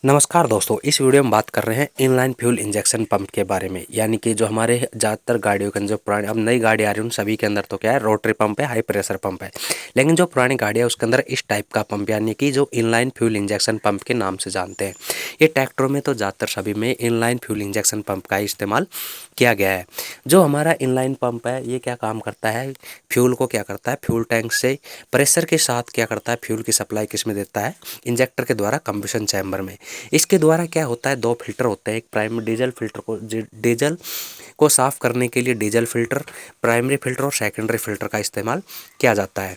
नमस्कार दोस्तों, इस वीडियो में बात कर रहे हैं इनलाइन फ्यूल इंजेक्शन पंप के बारे में। यानी कि जो हमारे ज़्यादातर गाड़ियों के अंदर जो पुरानी अब नई गाड़ी आ रही है उन सभी के अंदर तो क्या है, रोटरी पंप है, हाई प्रेशर पंप है। लेकिन जो पुरानी गाड़ी है उसके अंदर इस टाइप का पंप यानी कि जो इनलाइन फ्यूल इंजेक्शन पंप के नाम से जानते हैं। ये ट्रैक्टरों में तो ज़्यादातर सभी में इनलाइन फ्यूल इंजेक्शन पंप का इस्तेमाल किया गया है। जो हमारा इनलाइन पंप है ये क्या काम करता है, फ्यूल को क्या करता है, फ्यूल टैंक से प्रेशर के साथ क्या करता है, फ्यूल की सप्लाई किस में देता है, इंजेक्टर के द्वारा कंबशन चैम्बर में। इसके द्वारा क्या होता है, दो फिल्टर होते हैं। एक प्राइमरी डीजल फिल्टर को डीजल को साफ करने के लिए डीजल फिल्टर, प्राइमरी फिल्टर और सेकेंडरी फिल्टर का इस्तेमाल किया जाता है।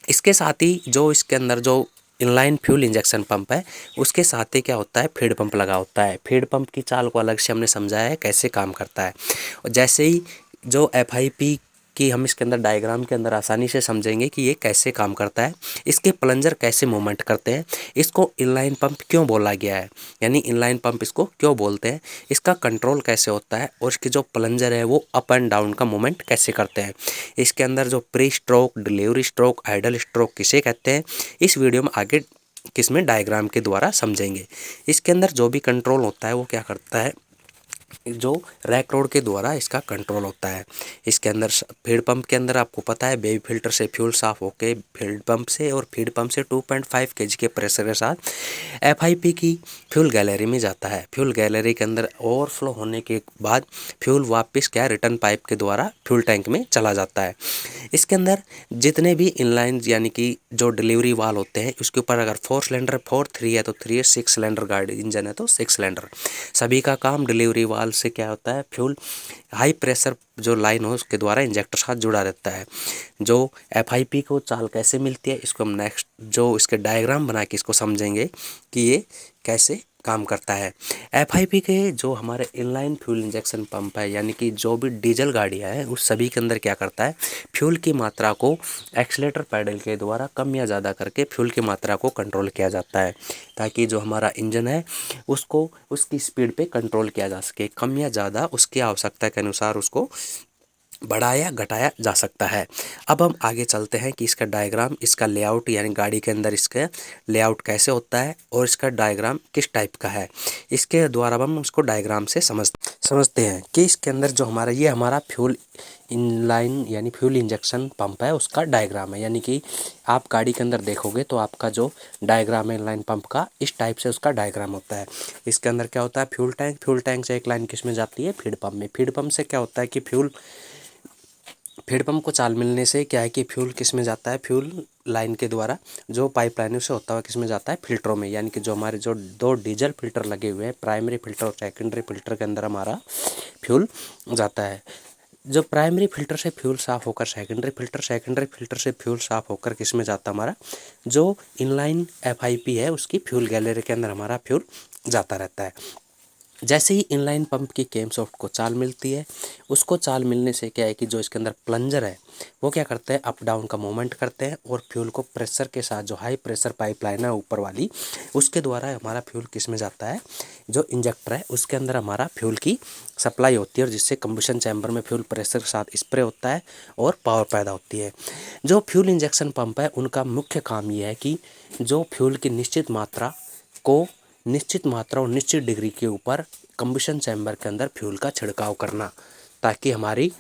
इसके साथ ही जो इसके अंदर जो इनलाइन फ्यूल इंजेक्शन पंप है उसके साथ ही क्या होता है, फीड पंप लगा होता है। फीड पंप की चाल को अलग से हमने समझाया है कैसे काम करता है। और जैसे ही जो एफआईपी की हम इसके अंदर डायग्राम के अंदर आसानी से समझेंगे कि ये कैसे काम करता है, इसके प्लंजर कैसे मूवमेंट करते हैं, इसको इनलाइन पंप क्यों बोला गया है, यानी इनलाइन पंप इसको क्यों बोलते हैं, इसका कंट्रोल कैसे होता है और इसके जो प्लंजर है वो अप एंड डाउन का मूवमेंट कैसे करते हैं, इसके अंदर जो pre stroke, delivery stroke, idle stroke किसे कहते हैं, इस वीडियो में आगे किसमें डायग्राम के द्वारा समझेंगे। इसके अंदर जो भी कंट्रोल होता है वो क्या करता है, जो रैक रोड के द्वारा इसका कंट्रोल होता है। इसके अंदर फीड पंप के अंदर आपको पता है बेबी फिल्टर से फ्यूल साफ होके फीड पंप से और फीड पंप से 2.5 kg के प्रेशर के साथ एफआईपी की फ्यूल गैलरी में जाता है। फ्यूल गैलरी के अंदर ओवरफ्लो होने के बाद फ्यूल वापस क्या रिटर्न पाइप के द्वारा फ्यूल टैंक में चला जाता है। इसके अंदर जितने भी इनलाइन यानी कि जो डिलीवरी वाल होते हैं उसके ऊपर अगर 4 सिलेंडर 3 है तो 3 है, 6 सिलेंडर गाड़ी इंजन है तो 6 सिलेंडर। सभी का काम डिलीवरी वाल से क्या होता है, फ्यूल हाई प्रेशर जो लाइन हो उसके द्वारा इंजेक्टर साथ जुड़ा रहता है। जो एफआईपी को चाल कैसे मिलती है इसको हम नेक्स्ट जो इसके डायग्राम बना के इसको समझेंगे कि ये कैसे काम करता है। एफआईपी के जो हमारे इनलाइन फ्यूल इंजेक्शन पंप है यानी कि जो भी डीजल गाड़ियाँ हैं उस सभी के अंदर क्या करता है, फ्यूल की मात्रा को एक्सीलेटर पैडल के द्वारा कम या ज़्यादा करके फ्यूल की मात्रा को कंट्रोल किया जाता है, ताकि जो हमारा इंजन है उसको उसकी स्पीड पे कंट्रोल किया जा सके। कम या ज़्यादा उसकी आवश्यकता के अनुसार उसको बढ़ाया घटाया जा सकता है। अब हम आगे चलते हैं कि इसका डायग्राम, इसका लेआउट यानी गाड़ी के अंदर इसका लेआउट कैसे होता है और इसका डायग्राम किस टाइप का है, इसके द्वारा हम उसको डायग्राम से समझते हैं कि इसके अंदर जो हमारा ये हमारा फ्यूल इनलाइन यानी फ्यूल इंजेक्शन पंप है उसका डायग्राम है। यानी कि आप गाड़ी के अंदर देखोगे तो आपका जो डायग्राम है इनलाइन पंप का इस टाइप से उसका डायग्राम होता है। इसके अंदर क्या होता है, फ्यूल टैंक, फ्यूल टैंक से एक लाइन किस में जाती है, फीड पंप में। फीड पंप से क्या होता है कि फीड पंप को चाल मिलने से क्या है कि फ्यूल किस में जाता है, फ्यूल लाइन के द्वारा जो पाइप लाइन से होता है किस में जाता है, फिल्टरों में। यानी कि जो हमारे जो दो डीजल फिल्टर लगे हुए हैं, प्राइमरी फिल्टर और सेकेंडरी फिल्टर के अंदर हमारा फ्यूल जाता है। जो प्राइमरी फिल्टर से फ्यूल साफ होकर सेकेंडरी फिल्टर, सेकेंडरी फिल्टर से फ्यूल साफ होकर किस में जाता है, हमारा जो इनलाइन एफआईपी है उसकी फ्यूल गैलरी के अंदर हमारा फ्यूल जाता रहता है। जैसे ही इनलाइन पंप की केम सॉफ्ट को चाल मिलती है, उसको चाल मिलने से क्या है कि जो इसके अंदर प्लंजर है वो क्या करते हैं, अप डाउन का मूवमेंट करते हैं और फ्यूल को प्रेशर के साथ जो हाई प्रेशर पाइपलाइन है ऊपर वाली उसके द्वारा हमारा फ्यूल किस में जाता है, जो इंजेक्टर है उसके अंदर हमारा फ्यूल की सप्लाई होती है और जिससे कंबशन चैम्बर में फ्यूल प्रेशर के साथ स्प्रे होता है और पावर पैदा होती है। जो फ्यूल इंजेक्शन पंप है उनका मुख्य काम ये है कि जो फ्यूल की निश्चित मात्रा को निश्चित मात्रा और निश्चित डिग्री के ऊपर कंबशन चैम्बर के अंदर फ्यूल का छिड़काव करना, ताकि हमारी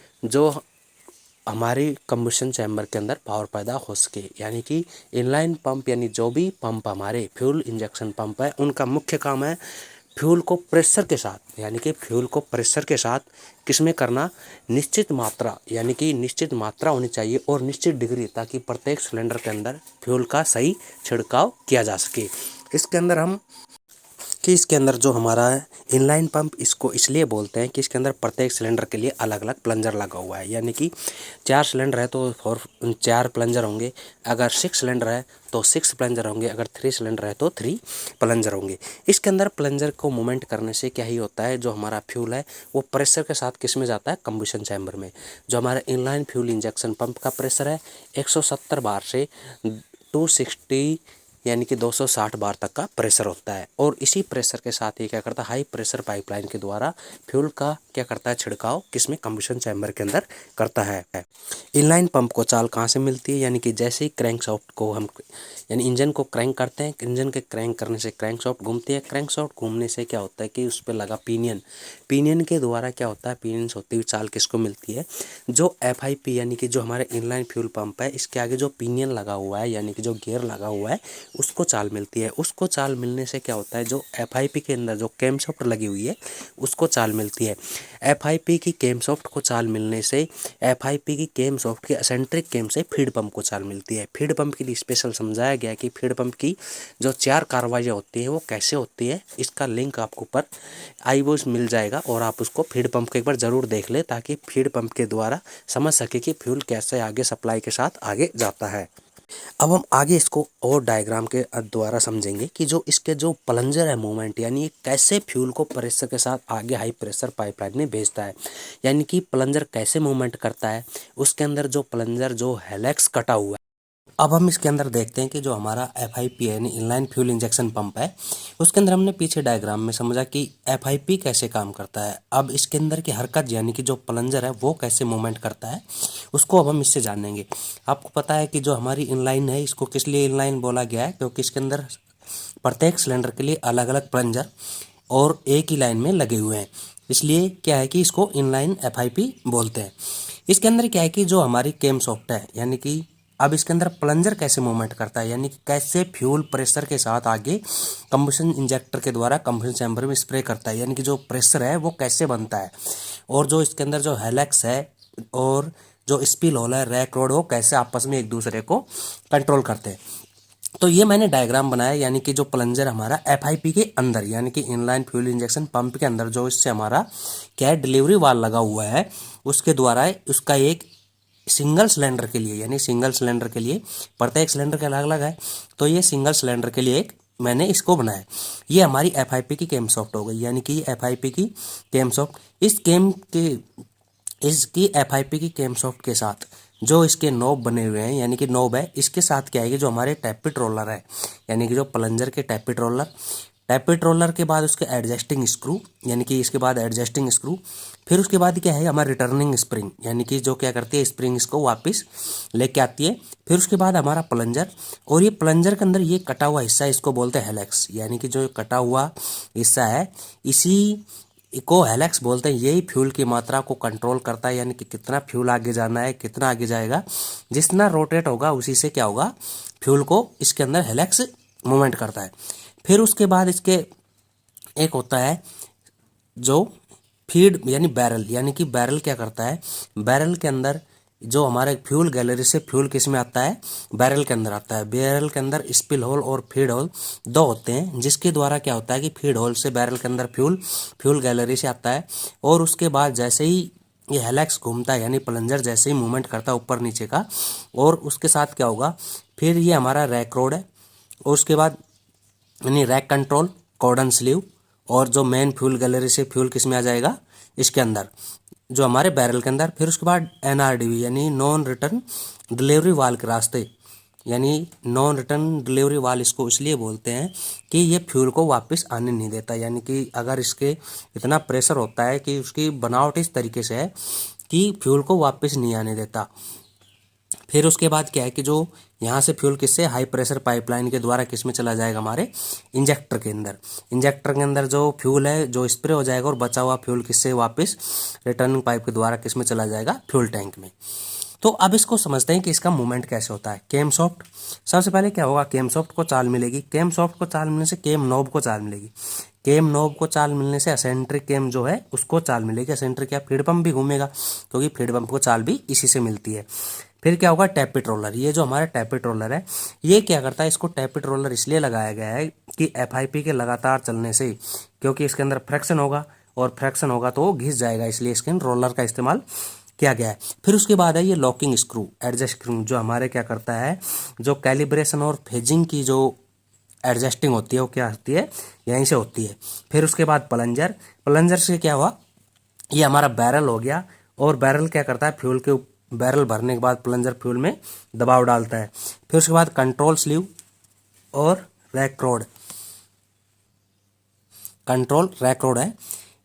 कंबशन चैम्बर के अंदर पावर पैदा हो सके। यानी कि इनलाइन पंप यानी जो भी पंप हमारे फ्यूल इंजेक्शन पंप है उनका मुख्य काम है फ्यूल को प्रेशर के साथ, यानी कि फ्यूल को प्रेशर के साथ किसमें करना, निश्चित मात्रा यानी कि निश्चित मात्रा होनी चाहिए और निश्चित डिग्री, ताकि प्रत्येक सिलेंडर के अंदर फ्यूल का सही छिड़काव किया जा सके। इसके अंदर जो हमारा इनलाइन पंप इसको इसलिए बोलते हैं कि इसके अंदर प्रत्येक सिलेंडर के लिए अलग अलग प्लंजर लगा हुआ है। यानी कि 4 सिलेंडर है तो 4 प्लंजर होंगे, अगर 6 सिलेंडर है तो 6 प्लंजर होंगे, अगर 3 सिलेंडर है तो 3 प्लंजर होंगे। इसके अंदर प्लंजर को मूवमेंट करने से क्या ही होता है, जो हमारा फ्यूल है वो प्रेशर के साथ किस में जाता है, कंबशन चैम्बर में। जो हमारा इनलाइन फ्यूल इंजेक्शन पंप का प्रेशर है 170 बार से 260 यानी कि 260 बार तक का प्रेशर होता है। और इसी प्रेशर के साथ ही क्या करता है, हाई प्रेशर पाइपलाइन के द्वारा फ्यूल का क्या करता है, छिड़काव किसमें, कंबशन चैम्बर के अंदर करता है। इनलाइन पंप को चाल कहाँ से मिलती है, यानी कि जैसे ही क्रैंकशाफ्ट को हम यानी इंजन को क्रैंक करते हैं, इंजन के क्रैंक करने से क्रैंकशाफ्ट घूमती है, क्रैंकशाफ्ट घूमने से क्या होता है कि उस पर लगा पिनियन, पिनियन के द्वारा क्या होता है, पिनियन होती हुई चाल किसको मिलती है, जो FIP यानी कि जो हमारे इनलाइन फ्यूल पंप है, इसके आगे जो पिनियन लगा हुआ है यानी कि जो गियर लगा हुआ है, उसको चाल मिलती है। उसको चाल मिलने से क्या होता है, जो FIP के अंदर जो कैमशाफ्ट लगी हुई है उसको चाल मिलती है। FIP की कैमशाफ्ट को चाल मिलने से FIP की कैमशाफ्ट के एसेंट्रिक कैम से फीड पंप को चाल मिलती है। फीड पंप के लिए स्पेशल समझाया गया है कि फीड पंप की जो 4 कार्रवाइयाँ होती हैं वो कैसे होती है, इसका लिंक आपको ऊपर आई वो मिल जाएगा और आप उसको फीड पंप को एक बार ज़रूर देख ले, ताकि फीड पंप के द्वारा समझ सके कि फ्यूल कैसे आगे सप्लाई के साथ आगे जाता है। अब हम आगे इसको और डायग्राम के द्वारा समझेंगे कि जो इसके जो प्लंजर है मूवमेंट, यानी ये कैसे फ्यूल को प्रेशर के साथ आगे हाई प्रेशर पाइपलाइन में भेजता है, यानी कि प्लंजर कैसे मूवमेंट करता है, उसके अंदर जो प्लंजर जो हेलेक्स कटा हुआ है। अब हम इसके अंदर देखते हैं कि जो हमारा FIP है यानी इनलाइन फ्यूल इंजेक्शन पंप है, उसके अंदर हमने पीछे डायग्राम में समझा कि FIP कैसे काम करता है। अब इसके अंदर की हरकत यानी कि जो प्लंजर है वो कैसे मूवमेंट करता है, उसको अब हम इससे जानेंगे। आपको पता है कि जो हमारी इनलाइन है, इसको किस लिए इनलाइन बोला गया है, क्योंकि इसके अंदर प्रत्येक सिलेंडर के लिए अलग अलग प्लंजर और एक ही लाइन में लगे हुए हैं, इसलिए क्या है कि इसको इनलाइन FIP बोलते हैं। इसके अंदर क्या है कि जो हमारी केम सॉफ्ट है, यानी कि अब इसके अंदर प्लंजर कैसे मूवमेंट करता है, यानी कि कैसे फ्यूल प्रेशर के साथ आगे कंबशन इंजेक्टर के द्वारा कंबशन चैम्बर में स्प्रे करता है, यानी कि जो प्रेशर है वो कैसे बनता है, और जो इसके अंदर जो हेलेक्स है और जो स्पिल होल है, रैक रोड, वो कैसे आपस में एक दूसरे को कंट्रोल करते हैं। तो ये मैंने डायग्राम बनाया, यानी कि जो प्लंजर हमारा FIP के अंदर यानी कि इनलाइन फ्यूल इंजेक्शन पंप के अंदर जो इससे हमारा क्या है डिलीवरी वाल्व लगा हुआ है, उसके द्वारा उसका एक सिंगल सिलेंडर के लिए, यानी सिंगल सिलेंडर के लिए प्रत्येक सिलेंडर के अलग अलग है, तो ये सिंगल सिलेंडर के लिए एक मैंने इसको बनाया। ये हमारी FIP की केम सॉफ्ट हो गई, यानी कि FIP की केम सॉफ्ट। इसकी FIP की केम सॉफ्ट के साथ जो इसके नोब बने हुए हैं, यानी कि नोब है, इसके साथ क्या है कि जो हमारे टैपिट रोलर है, यानी कि जो प्लंजर के टैपिट रोलर के बाद उसके एडजस्टिंग स्क्रू, यानी कि इसके बाद एडजस्टिंग स्क्रू, फिर उसके बाद क्या है हमारा रिटर्निंग स्प्रिंग, यानी कि जो क्या करती है स्प्रिंग इसको वापस लेके आती है, फिर उसके बाद हमारा प्लंजर, और ये प्लंजर के अंदर ये कटा हुआ हिस्सा इसको बोलते हैं हेलेक्स, यानी कि जो कटा हुआ हिस्सा है इसी को हेलेक्स बोलते हैं। यही फ्यूल की मात्रा को कंट्रोल करता है, यानी कि कितना फ्यूल आगे जाना है, कितना आगे जाएगा, जितना रोटेट होगा उसी से क्या होगा, फ्यूल को इसके अंदर हेलेक्स मूवमेंट करता है। फिर उसके बाद इसके एक होता है जो फीड यानी बैरल, यानी कि बैरल क्या करता है, बैरल के अंदर जो हमारे फ्यूल गैलरी से फ्यूल किस में आता है, बैरल के अंदर आता है। बैरल के अंदर स्पिल होल और फीड होल दो होते हैं, जिसके द्वारा क्या होता है कि फीड होल से बैरल के अंदर फ्यूल गैलरी से आता है, और उसके बाद जैसे ही ये हेलेक्स घूमता है, यानी प्लंजर जैसे ही मूवमेंट करता है ऊपर नीचे का, और उसके साथ क्या होगा, फिर ये हमारा रैक रोड है, और उसके बाद यानी रैक कंट्रोल, कॉर्डन स्लीव, और जो मेन फ्यूल गैलरी से फ्यूल किस में आ जाएगा, इसके अंदर जो हमारे बैरल के अंदर। फिर उसके बाद NRDV यानी नॉन रिटर्न डिलीवरी वाल के रास्ते, यानी नॉन रिटर्न डिलीवरी वाल इसको इसलिए बोलते हैं कि ये फ्यूल को वापस आने नहीं देता, यानी कि अगर इसके इतना प्रेशर होता है कि उसकी बनावट इस तरीके से है कि फ्यूल को वापस नहीं आने देता। फिर उसके बाद क्या है कि जो यहाँ से फ्यूल किससे हाई प्रेशर पाइपलाइन के द्वारा किस में चला जाएगा, हमारे इंजेक्टर के अंदर। इंजेक्टर के अंदर जो फ्यूल है जो स्प्रे हो जाएगा, और बचा हुआ फ्यूल किससे वापस रिटर्निंग पाइप के द्वारा किस में चला जाएगा, फ्यूल टैंक में। तो अब इसको समझते हैं कि इसका मूवमेंट कैसे होता है। केम सॉफ्ट, सबसे पहले क्या होगा, केम सॉफ्ट को चाल मिलेगी, केम सॉफ्ट को चाल मिलने से केम नोब को चाल मिलेगी, केम नोब को चाल मिलने से एसेंट्रिक केम जो है उसको चाल मिलेगी। एसेंट्रिक क्या, फीड पंप भी घूमेगा, क्योंकि फीड पंप को चाल भी इसी से मिलती है। फिर क्या होगा, टैपिट रोलर, ये जो हमारा टैपिट रोलर है ये क्या करता है, इसको टैपिट रोलर इसलिए लगाया गया है कि FIP के लगातार चलने से, क्योंकि इसके अंदर फ्रैक्शन होगा, और फ्रैक्शन होगा तो वो घिस जाएगा, इसलिए इसके रोलर का इस्तेमाल किया गया है। फिर उसके बाद है ये लॉकिंग स्क्रू, एडजस्ट स्क्रू, जो हमारे क्या करता है, जो कैलिब्रेशन और फेजिंग की जो एडजस्टिंग होती है वो क्या होती है, यहीं से होती है। फिर उसके बाद प्लंजर, प्लंजर से क्या हुआ, ये हमारा बैरल हो गया, और बैरल क्या करता है, फ्यूल के बैरल भरने के बाद प्लंजर फ्यूल में दबाव डालता है। फिर उसके बाद कंट्रोल स्लीव, और rack road, control rack road है।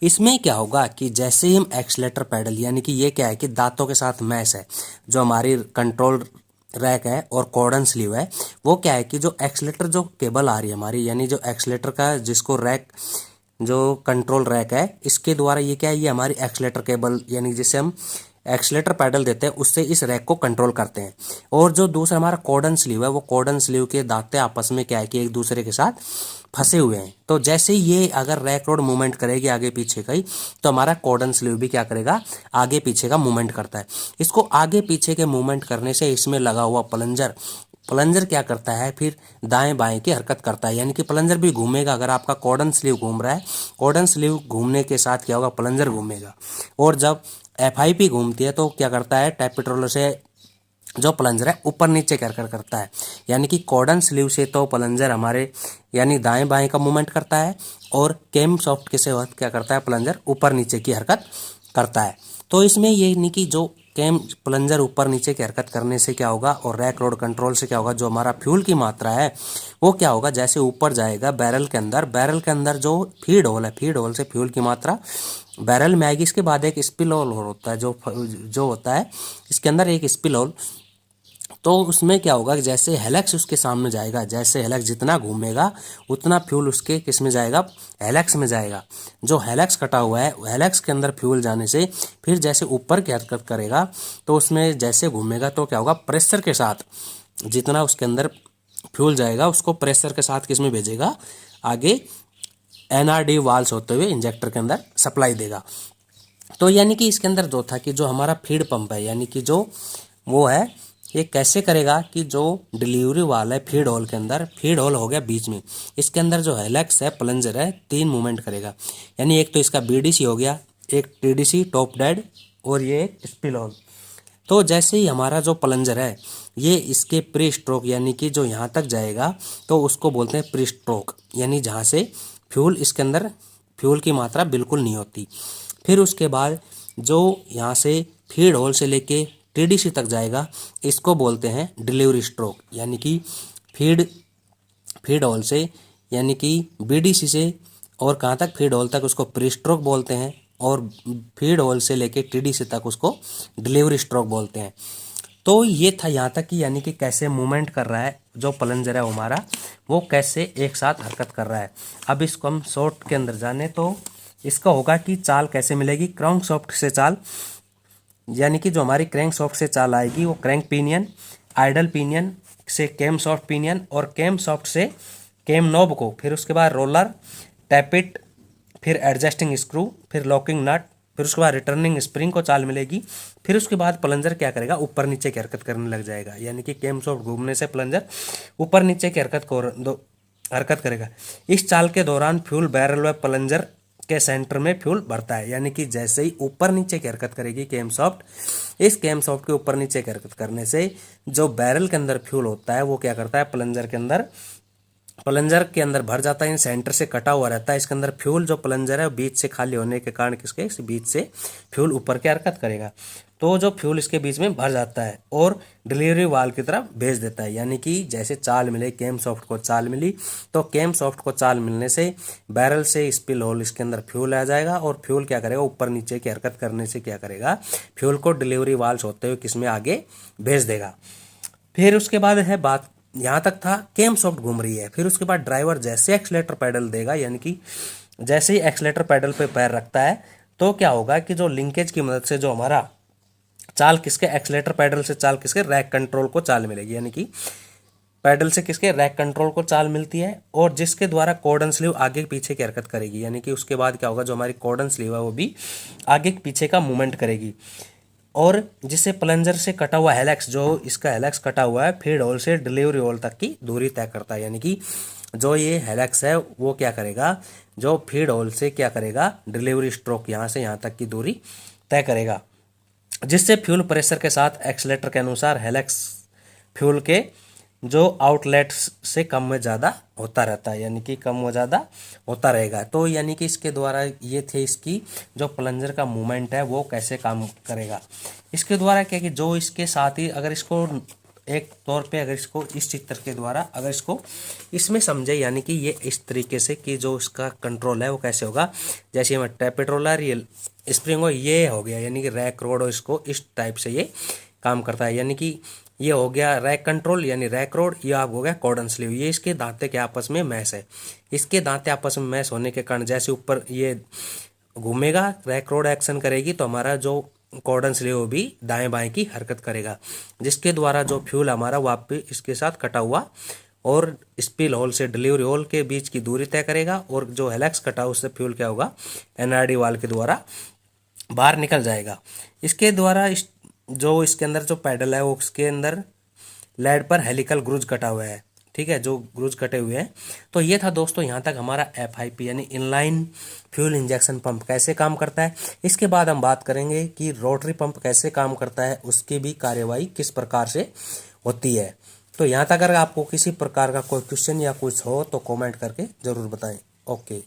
इसमें क्या होगा कि जैसे ही हम एक्सीलेटर पैडल, यानी कि ये क्या है कि दांतों के साथ मैश है, जो हमारी कंट्रोल रैक है और कॉर्डन स्लीव है, वो क्या है कि जो एक्सीलेटर जो केबल आ रही है हमारी, यानी जो एक्सीलेटर का जिसको रैक, जो कंट्रोल रैक है, इसके द्वारा ये क्या है, ये हमारी एक्सीलेटर केबल, यानी जिसे हम एक्सीलेटर पैडल देते हैं, उससे इस रैक को कंट्रोल करते हैं। और जो दूसरा हमारा कॉर्डन स्लीव है, वो कॉर्डन स्लीव के दांते आपस में क्या है कि एक दूसरे के साथ फंसे हुए हैं। तो जैसे ही ये अगर रैक रोड मूवमेंट करेगी आगे पीछे का ही, तो हमारा कॉर्डन स्लीव भी क्या करेगा, आगे पीछे का मूवमेंट करता है। इसको आगे पीछे के मूवमेंट करने से इसमें लगा हुआ प्लंजर, प्लंजर क्या करता है, फिर दाएं बाएं की हरकत करता है, यानी कि प्लंजर भी घूमेगा। अगर आपका कॉर्डन स्लीव घूम रहा है, कॉर्डन स्लीव घूमने के साथ क्या होगा, प्लंजर घूमेगा। और जब FIP घूमती है तो क्या करता है, टैपिट रोलर से जो प्लंजर है ऊपर नीचे कर करता है, यानी कि कॉर्डन स्लीव से तो प्लंजर हमारे यानी दाएं बाएं का मूवमेंट करता है, और कैम सॉफ्ट के से क्या करता है, प्लंजर ऊपर नीचे की हरकत करता है। तो इसमें ये नहीं कि जो कैम प्लंजर ऊपर नीचे की हरकत करने से क्या होगा, और रैक रोड कंट्रोल से क्या होगा, जो हमारा फ्यूल की मात्रा है वो क्या होगा, जैसे ऊपर जाएगा बैरल के अंदर, बैरल के अंदर जो फीड होल है, फीड होल से फ्यूल की मात्रा बैरल में आएगी। इसके बाद एक स्पिल होल होता है, जो होता है इसके अंदर एक स्पिल होल। तो उसमें क्या होगा कि जैसे हेलेक्स उसके सामने जाएगा, जैसे हेलेक्स जितना घूमेगा उतना फ्यूल उसके किस में जाएगा, हेलेक्स में जाएगा। जो हेलेक्स कटा हुआ है, हेलेक्स के अंदर फ्यूल जाने से फिर जैसे ऊपर की हरकत करेगा, तो उसमें जैसे घूमेगा तो क्या होगा, प्रेशर के साथ जितना उसके अंदर फ्यूल जाएगा उसको प्रेशर के साथ किस में भेजेगा, आगे NRD वाल्स होते हुए इंजेक्टर के अंदर सप्लाई देगा। तो यानी कि इसके अंदर जो था कि जो हमारा फीड पंप है, यानी कि जो वो है, ये कैसे करेगा कि जो डिलीवरी वाल है फीड होल के अंदर, फीड होल हो गया बीच में, इसके अंदर जो हेलेक्स है, प्लंजर है, 3 मूवमेंट करेगा। यानी एक तो इसका BDC हो गया, एक TDC टॉप डेड, और ये एक स्पिल होल। तो जैसे ही हमारा जो प्लंजर है ये इसके प्री स्ट्रोक, यानी कि जो यहाँ तक जाएगा तो उसको बोलते हैं प्री स्ट्रोक, यानी जहाँ से फ्यूल इसके अंदर फ्यूल की मात्रा बिल्कुल नहीं होती। फिर उसके बाद जो यहाँ से फीड होल से लेके TDC तक जाएगा, इसको बोलते हैं डिलीवरी स्ट्रोक, यानी कि फीड फीड होल से, यानी कि BDC से और कहाँ तक, फीड होल तक, उसको प्री स्ट्रोक बोलते हैं, और फीड होल से लेके TDC तक उसको डिलीवरी स्ट्रोक बोलते हैं। तो ये था यहाँ तक कि यानी कि कैसे मूवमेंट कर रहा है जो प्लंजर है हमारा, वो कैसे एक साथ हरकत कर रहा है। अब इसको हम शॉर्ट के अंदर जाने तो इसका होगा कि चाल कैसे मिलेगी, क्रैंक सॉफ्ट से चाल, यानी कि जो हमारी क्रैंक सॉफ्ट से चाल आएगी वो क्रैंक पिनियन, आइडल पिनियन से कैम सॉफ्ट पिनियन, और कैम सॉफ्ट से कैम नॉब को, फिर उसके बाद रोलर, टैपिट, फिर एडजस्टिंग स्क्रू, फिर लॉकिंग नट, फिर उसके बाद रिटर्निंग स्प्रिंग को चाल मिलेगी। फिर उसके बाद प्लंजर क्या करेगा, ऊपर नीचे की हरकत करने लग जाएगा, यानी कि कैम सॉफ्ट घूमने से प्लंजर ऊपर नीचे की हरकत करेगा। इस चाल के दौरान फ्यूल बैरल व प्लंजर के सेंटर में फ्यूल भरता है, यानी कि जैसे ही ऊपर नीचे की हरकत करेगी कैम सॉफ्ट, इस कैम सॉफ्ट के ऊपर नीचे की हरकत करने से जो बैरल के अंदर फ्यूल होता है वो क्या करता है, प्लंजर के अंदर भर जाता है, सेंटर से कटा हुआ रहता है। इसके अंदर फ्यूल जो प्लंजर है बीच से खाली होने के कारण किसके, इस बीच से फ्यूल ऊपर की हरकत करेगा, तो जो फ्यूल इसके बीच में भर जाता है और डिलीवरी वाल की तरफ भेज देता है। यानी कि जैसे चाल मिले, कैम सॉफ्ट को चाल मिली, तो कैम सॉफ्ट को चाल मिलने से बैरल से स्पिल होल इसके अंदर फ्यूल आ जाएगा, और फ्यूल क्या करेगा, ऊपर नीचे की हरकत करने से क्या करेगा, फ्यूल को डिलीवरी वाल्स होते हुए किसमें आगे भेज देगा। फिर उसके बाद है बात, यहाँ तक था कैम सॉफ्ट घूम रही है। फिर उसके बाद ड्राइवर जैसे एक्सलेटर पैडल देगा, यानी कि जैसे ही एक्सलेटर पैडल पे पैर रखता है तो क्या होगा कि जो लिंकेज की मदद से जो हमारा चाल किसके, एक्सलेटर पैडल से चाल किसके, रैक कंट्रोल को चाल मिलेगी, यानी कि पैडल से किसके, रैक कंट्रोल को चाल मिलती है, और जिसके द्वारा कॉर्डन स्लीव आगे पीछे की हरकत करेगी। यानी कि उसके बाद क्या होगा, जो हमारी कॉर्डन स्लीव है वो भी आगे पीछे का मूवमेंट करेगी, और जिससे प्लंजर से कटा हुआ हेलेक्स, जो इसका हेलेक्स कटा हुआ है फीड होल से डिलीवरी होल तक की दूरी तय करता है। यानी कि जो ये हेलेक्स है वो क्या करेगा, जो फीड होल से क्या करेगा, डिलीवरी स्ट्रोक यहाँ से यहाँ तक की दूरी तय करेगा, जिससे फ्यूल प्रेशर के साथ एक्सलेटर के अनुसार हेलेक्स फ्यूल के जो आउटलेट से कम में ज़्यादा होता रहता है, यानी कि कम व ज़्यादा होता रहेगा। तो यानी कि इसके द्वारा ये थे इसकी जो प्लंजर का मूवमेंट है वो कैसे काम करेगा। इसके द्वारा क्या कि जो इसके साथ ही अगर इसको एक तौर पे अगर इसको इस चित्र के द्वारा अगर इसको इसमें समझे, यानी कि ये इस तरीके से कि जो इसका कंट्रोल है वो कैसे होगा। जैसे हम टैप पेट्रोलर ये स्प्रिंग ये हो गया, यानी कि रैक रोड, इसको इस टाइप से ये काम करता है। यानी कि ये हो गया रैक कंट्रोल यानी रैक रोड, ये आप हो गया कॉर्डन स्लीव। ये इसके दांते के आपस में मैश है। इसके दांते आपस में मैश होने के कारण जैसे ऊपर ये घूमेगा, रैक रोड एक्शन करेगी तो हमारा जो कॉर्डन स्लीव भी दाएं बाएं की हरकत करेगा, जिसके द्वारा जो फ्यूल हमारा वापस इसके साथ कटा हुआ और स्पिल होल से डिलीवरी होल के बीच की दूरी तय करेगा, और जो हेलेक्स कटा उससे फ्यूल क्या होगा, एनआरडी वाल्व के द्वारा बाहर निकल जाएगा। इसके द्वारा जो इसके अंदर जो पैडल है वो उसके अंदर लेड पर हेलिकल ग्रूज कटा हुआ है, ठीक है, जो ग्रूज कटे हुए हैं। तो ये था दोस्तों यहाँ तक हमारा FIP यानी इनलाइन फ्यूल इंजेक्शन पंप कैसे काम करता है। इसके बाद हम बात करेंगे कि रोटरी पंप कैसे काम करता है, उसकी भी कार्यवाही किस प्रकार से होती है। तो यहाँ तक अगर आपको किसी प्रकार का कोई क्वेश्चन या कुछ हो तो कमेंट करके ज़रूर बताएं। ओके।